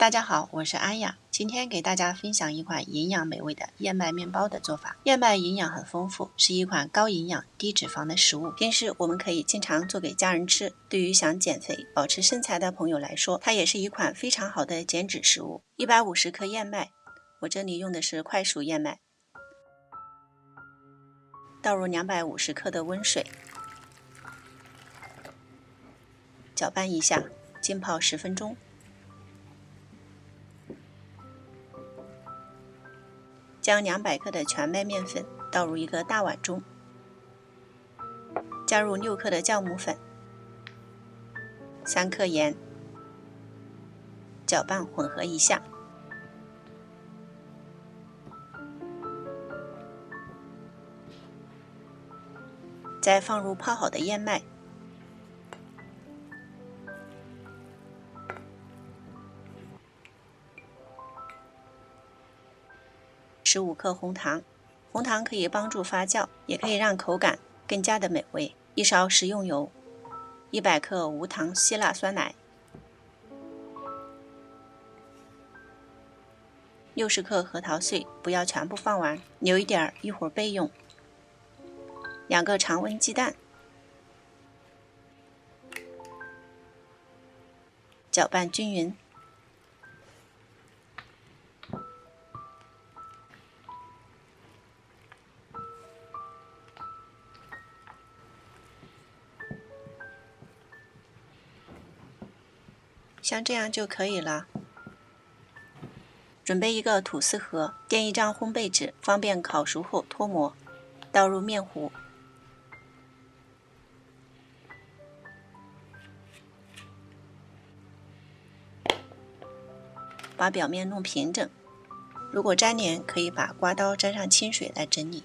大家好，我是安雅，今天给大家分享一款营养美味的燕麦面包的做法。燕麦营养很丰富，是一款高营养、低脂肪的食物，平时我们可以经常做给家人吃。对于想减肥、保持身材的朋友来说，它也是一款非常好的减脂食物。150克燕麦，我这里用的是快熟燕麦，倒入250克的温水，搅拌一下，浸泡10分钟。将200克的全麦面粉倒入一个大碗中，加入6克的酵母粉，3克盐，搅拌混合一下。再放入泡好的燕麦，15克红糖，红糖可以帮助发酵，也可以让口感更加的美味。1勺食用油，100克无糖希腊酸奶，60克核桃碎，不要全部放完，留一点一会儿备用。2个常温鸡蛋，搅拌均匀。像这样就可以了。准备一个吐司盒，垫一张烘焙纸，方便烤熟后脱模。倒入面糊，把表面弄平整。如果粘连，可以把刮刀沾上清水来整理。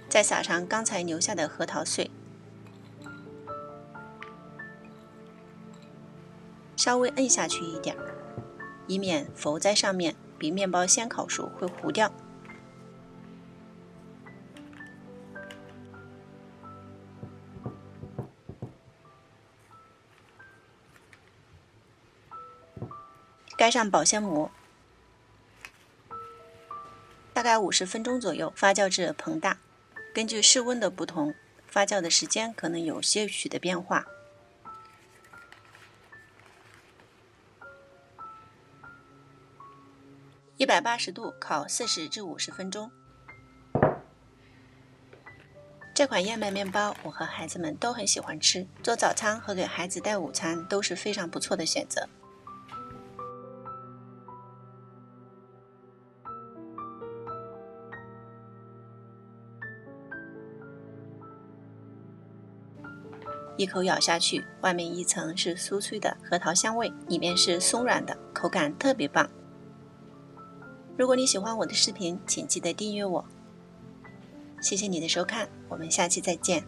再撒上刚才留下的核桃碎，稍微摁下去一点，以免浮在上面，比面包先烤熟会糊掉。盖上保鲜膜，大概50分钟左右，发酵至膨大。根据室温的不同，发酵的时间可能有些许的变化。180度烤40至50分钟。这款燕麦面包我和孩子们都很喜欢吃，做早餐和给孩子带午餐都是非常不错的选择。一口咬下去，外面一层是酥脆的核桃香味，里面是松软的，口感特别棒。如果你喜欢我的视频，请记得订阅我。谢谢你的收看，我们下期再见。